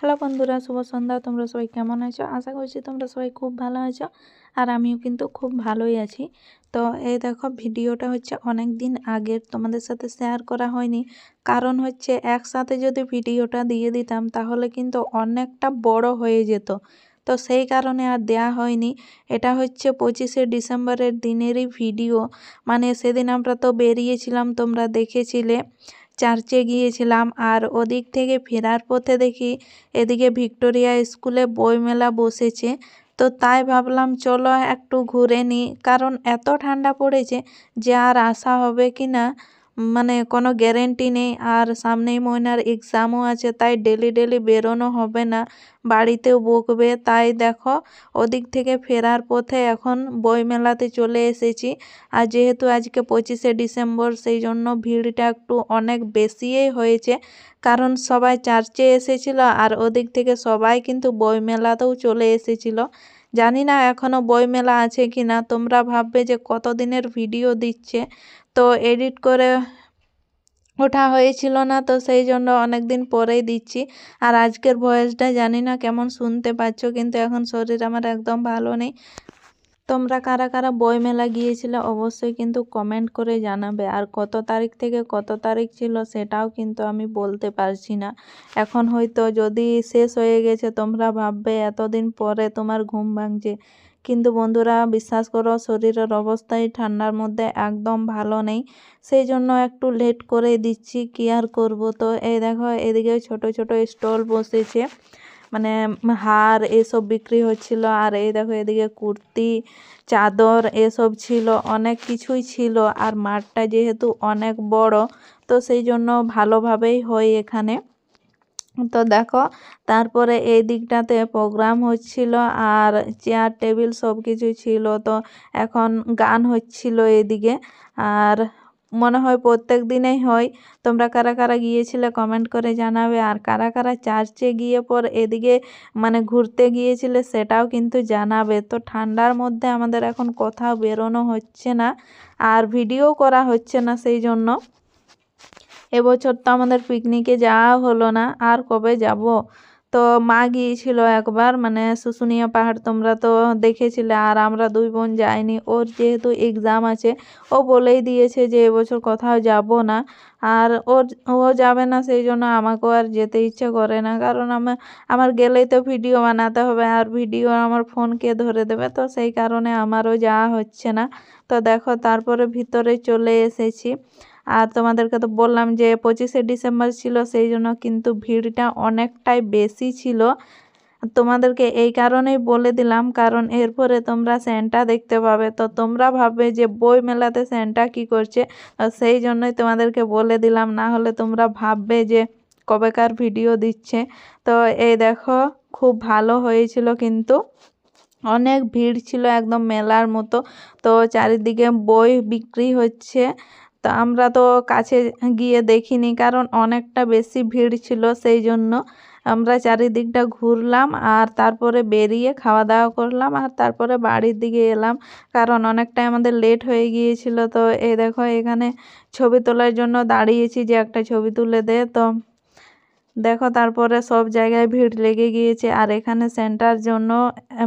Hello বন্ধুরা, শুভ সন্ধ্যা। তোমরা সবাই কেমন আছো? আশা করছি তোমরা সবাই খুব ভালো আছো, আর আমিও কিন্তু খুব ভালোই আছি। তো এই দেখো, ভিডিওটা হচ্ছে অনেক দিন আগের, তোমাদের সাথে শেয়ার করা হয়নি। কারণ হচ্ছে একসাথে যদি ভিডিওটা দিয়ে দিতাম তাহলে কিন্তু অনেকটা বড় হয়ে যেত, তো সেই কারণে আর দেয়া হয়নি। এটা হচ্ছে 25শে ডিসেম্বরের দিনেরই ভিডিও। মানে সেদিন আমরা তো বেরিয়েছিলাম, তোমরা দেখেছিলে, চার্চে গিয়েছিলাম। আর ওদিক থেকে ফেরার পথে দেখি এদিকে ভিক্টোরিয়া স্কুলে বইমেলা বসেছে। তো তাই ভাবলাম চলো একটু ঘুরে নিই, কারণ এত ঠান্ডা পড়েছে যে আর আসা হবে কি না মানে কোনো গ্যারেন্টি নেই। আর সামনেই ময়নার এক্সামও আছে, তাই ডেলি ডেলি বেরোনো হবে না, বাড়িতেও বকবে। তাই দেখো, ওদিক থেকে ফেরার পথে এখন বইমেলাতে চলে এসেছি। আর যেহেতু আজকে 25শে ডিসেম্বর, সেই জন্য ভিড়টা একটু অনেক বেশিই হয়েছে, কারণ সবাই চার্চে এসেছিল আর ওদিক থেকে সবাই কিন্তু বইমেলাতেও চলে এসেছিল। জানি না এখনও বইমেলা আছে কি না। তোমরা ভাববে যে কতদিনের ভিডিও দিচ্ছে, তো এডিট করে ওঠা হয়েছিল না, তো সেই জন্য অনেক দিন পরেই দিচ্ছি। আর আজকের ভয়েসটা জানি না কেমন শুনতে পাচ্ছ, কিন্তু এখন শরীর আমার একদম ভালো নেই। তোমরা কারা কারা বইমেলা গিয়েছিলে অবশ্যই কিন্তু কমেন্ট করে জানাবে। আর কত তারিখ থেকে কত তারিখ ছিল সেটাও কিন্তু আমি বলতে পারছি না। এখন হয়তো যদি শেষ হয়ে গেছে তোমরা ভাববে এতদিন পরে তোমার ঘুম ভাঙছে, কিন্তু বন্ধুরা বিশ্বাস করো, শরীরের অবস্থাই ঠান্ডার মধ্যে একদম ভালো নেই, সেই জন্য একটু লেট করে দিচ্ছি, কি আর করবো। তো এই দেখো, এদিকে ছোট ছোট স্টল বসেছে, মানে হার এসব বিক্রি হচ্ছিল। আর এই দেখো, এদিকে কুর্তি, চাদর এসব ছিল, অনেক কিছুই ছিল। আর মাঠটা যেহেতু অনেক বড়, তো সেই জন্য ভালোভাবেই হয় এখানে। তো দেখো, তারপরে এই দিকটাতে প্রোগ্রাম হচ্ছিল, আর চেয়ার টেবিল সব কিছুই ছিল। তো এখন গান হচ্ছিল এদিকে, আর মনে হয় প্রত্যেক দিনেই হয়। তোমরা কারা কারা গিয়েছিলে কমেন্ট করে জানাবে। আর কারা কারা চার্চে গিয়ে পর এদিকে মানে ঘুরতে গিয়েছিলে সেটাও কিন্তু জানাবে। তো ঠান্ডার মধ্যে আমাদের এখন কোথাও বেরোনো হচ্ছে না, আর ভিডিও করা হচ্ছে না, সেই জন্য এবছর তো আমাদের পিকনিকে যাওয়া হলো না, আর কবে যাব। তো মা গিয়েছিল একবার, মানে শুশুনিয়া পাহাড়, তোমরা তো দেখেছিলে। আর আমরা দুই বোন যাইনি, ওর যেহেতু এক্সাম আছে, ও বলেই দিয়েছে যে এবছর কোথাও যাব না। আর ও যাবে না, সেই জন্য আমাকেও আর যেতে ইচ্ছে করে না, কারণ আমার গেলেই তো ভিডিও বানাতে হবে, আর ভিডিও আমার ফোনকে ধরে দেবে, তো সেই কারণে আমারও যাওয়া হচ্ছে না। তো দেখো, তারপরে ভিতরে চলে এসেছি। আর তোমাদেরকে তো বললাম যে 25শে ডিসেম্বর ছিল, সেই জন্য কিন্তু ভিড়টা অনেকটাই বেশি ছিল। তোমাদেরকে এই কারণেই বলে দিলাম, কারণ এরপরে তোমরা স্যান্টা দেখতে পাবে। তো তোমরা ভাববে যে বই মেলাতে স্যান্টা কি করছে, সেই জন্যই তোমাদেরকে বলে দিলাম, না হলে তোমরা ভাববে যে কবেকার ভিডিও দিচ্ছে। তো এই দেখো, খুব ভালো হয়েছিল, কিন্তু অনেক ভিড় ছিল, একদম মেলার মতো। তো চারিদিকে বই বিক্রি হচ্ছে। তো আমরা তো কাছে গিয়ে দেখিনি, কারণ অনেকটা বেশি ভিড় ছিল, সেই জন্য আমরা চারিদিকটা ঘুরলাম, আর তারপরে বেরিয়ে খাওয়া দাওয়া করলাম, আর তারপরে বাড়ির দিকে এলাম, কারণ অনেকটাই আমাদের লেট হয়ে গিয়েছিল। তো এই দেখো, এখানে ছবি তোলার জন্য দাঁড়িয়েছি যে একটা ছবি তুলে দে। তো দেখো, তারপরে সব জায়গায় ভিড় লেগে গিয়েছে, আর এখানে সেন্টার জন্য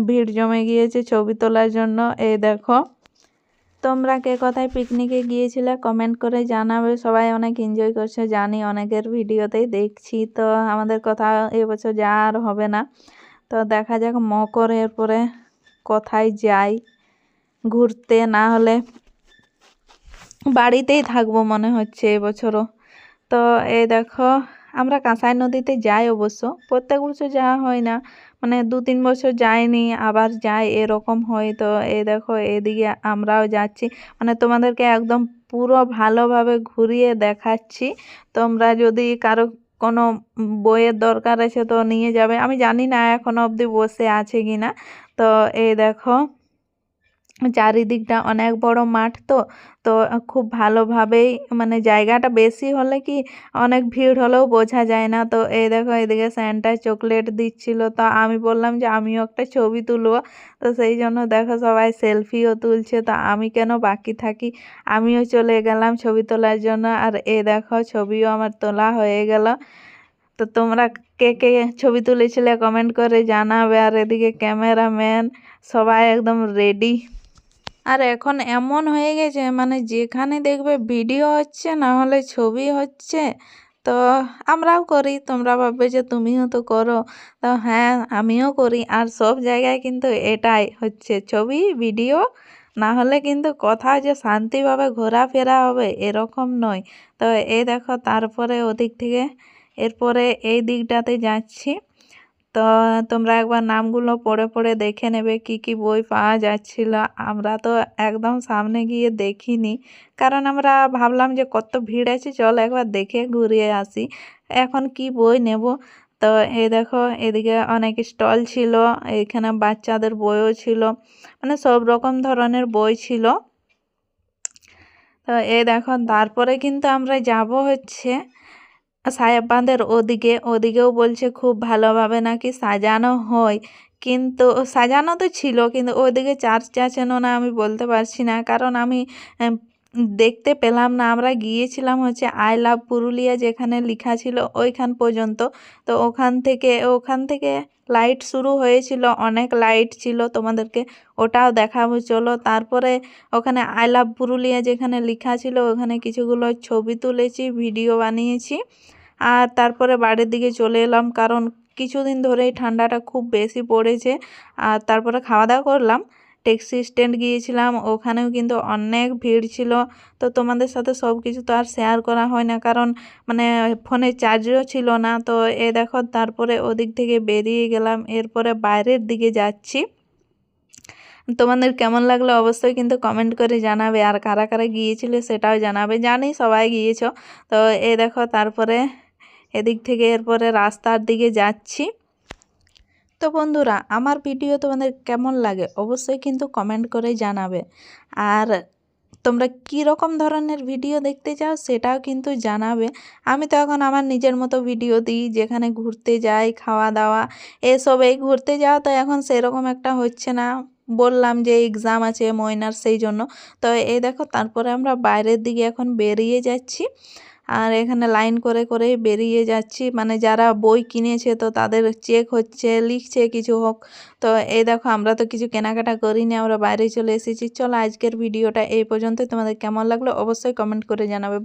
ভিড় জমে গিয়েছে ছবি তোলার জন্য। এই দেখো, তোমরা কে কোথায় পিকনিকে গিয়েছিলে কমেন্ট করে জানাবে। সবাই অনেক এনজয় করছে জানি, অনেকের ভিডিওতেই দেখছি। তো আমাদের কথা এবছর যাওয়া আর হবে না। তো দেখা যাক মকর এরপরে কোথায় যাই ঘুরতে, না হলে বাড়িতেই থাকবো মনে হচ্ছে এবছরও। তো এই দেখো, আমরা কাঁসাই নদীতে যাই, অবশ্য প্রত্যেক বছর যাওয়া হয় না, মানে 2-3 বছর যাইনি, আবার যাই, এরকম হয়। তো এই দেখো, এদিকে আমরাও যাচ্ছি, মানে তোমাদেরকে একদম পুরো ভালোভাবে ঘুরিয়ে দেখাচ্ছি। তোমরা যদি কারো কোনো বইয়ের দরকার আছে তো নিয়ে যাবে, আমি জানি না এখনো অবধি বসে আছে কি না। তো এই দেখো, চারিদিকটা অনেক বড় মাঠ, তো খুব ভালোভাবেই, মানে জায়গাটা বেশি হলে কি অনেক ভিড় হলেও বোঝা যায় না। তো এই দেখো, এদিকে স্যান্টা চকলেট দিচ্ছিল, তো আমি বললাম যে আমিও একটা ছবি তুলবো। তো সেই জন্য দেখো, সবাই সেলফিও তুলছে, তো আমি কেন বাকি থাকি, আমিও চলে গেলাম ছবি তোলার জন্য। আর এই দেখো, ছবিও আমার তোলা হয়ে গেল। তো তোমরা কে কে ছবি তুলেছিলে কমেন্ট করে জানাবে। আর এদিকে ক্যামেরাম্যান সবাই একদম রেডি। আর এখন এমন হয়ে গেছে মানে যেখানে দেখবে ভিডিও হচ্ছে না হলে ছবি হচ্ছে। তো আমরাও করি, তোমরা ভাববে যে তুমিও তো করো। তো হ্যাঁ, আমিও করি। আর সব জায়গায় কিন্তু এটাই হচ্ছে, ছবি ভিডিও, না হলে কিন্তু কোথাও যে শান্তিভাবে ঘোরাফেরা হবে এরকম নয়। তো এই দেখো তারপরে ওদিক থেকে এরপরে এই দিকটাতে যাচ্ছি। তো তোমরা একবার নামগুলো পড়ে পড়ে দেখে নেবে কি কি বই পাওয়া যাচ্ছিল। আমরা তো একদম সামনে গিয়ে দেখিনি, কারণ আমরা ভাবলাম যে কত ভিড় আছে, চল একবার দেখে ঘুরিয়ে আসি, এখন কি বই নেব। তো এই দেখো এদিকে অনেক স্টল ছিল, এখানে বাচ্চাদের বইও ছিল, মানে সব রকম ধরনের বই ছিল। তো এই দেখো তারপরে কিন্তু আমরা যাব হচ্ছে সাহেব বাঁধের ওদিকেও বলছে খুব ভালোভাবে নাকি সাজানো হয়। কিন্তু সাজানো তো ছিল, কিন্তু ওইদিকে চার্চ আছে না আমি বলতে পারছি না, কারণ আমি দেখতে পেলাম না। আমরা গিয়েছিলাম হচ্ছে আই লাভ পুরুলিয়া, যেখানে লেখা ছিল ওইখান পর্যন্ত। তো ওখান থেকে লাইট শুরু হয়েছিল, অনেক লাইট ছিল, তোমাদেরকে ওটাও দেখাবো চলো। তারপরে ওখানে আই লাভ পুরুলিয়া যেখানে লেখা ছিল ওখানে কিছুগুলো ছবি তুলেছি, ভিডিও বানিয়েছি। আর তারপরে বাড়ির দিকে চলে এলাম, কারণ কিছুদিন ধরেই ঠান্ডাটা খুব বেশি পড়েছে। আর তারপরে খাওয়া দাওয়া করলাম, ট্যাক্সি স্ট্যান্ড গিয়েছিলাম, ওখানেও কিন্তু অনেক ভিড় ছিল। তো তোমাদের সাথে সব কিছু তো আর শেয়ার করা হয় না, কারণ মানে ফোনে চার্জও ছিল না। তো এ দেখো তারপরে ওদিক থেকে বেরিয়ে গেলাম, এরপরে বাইরের দিকে যাচ্ছি। তোমাদের কেমন লাগলো অবশ্যই কিন্তু কমেন্ট করে জানাবে, আর কারা কারা গিয়েছিলে সেটাও জানাবে, জানি সবাই গিয়েছ। তো এই দেখো তারপরে এদিক থেকে এরপরে রাস্তার দিকে যাচ্ছি। তো বন্ধুরা, আমার ভিডিও তোমাদের কেমন লাগে অবশ্যই কিন্তু কমেন্ট করে জানাবে। আর তোমরা কী রকম ধরনের ভিডিও দেখতে চাও সেটাও কিন্তু জানাবে। আমি তো এখন আমার নিজের মতো ভিডিও দিই, যেখানে ঘুরতে যাই, খাওয়া দাওয়া এসব। এই ঘুরতে যাওয়া তো এখন সেরকম একটা হচ্ছে না, বললাম যে এক্সাম আছে ময়নার, সেই জন্য। তো এই দেখো তারপরে আমরা বাইরের দিকে এখন বেরিয়ে যাচ্ছি। আর এখানে লাইন করে করে বেরিয়ে যাচ্ছি, মানে যারা বই কিনেছে তো তাদের চেক হচ্ছে, লিখছে কিছু হোক। তো এই দেখো আমরা তো কিছু কেনাকাটা করিনি, আমরা বাইরে চলে এসেছি। চলো আজকের ভিডিওটা এই পর্যন্তই, তোমাদের কেমন লাগলো অবশ্যই কমেন্ট করে জানাবে।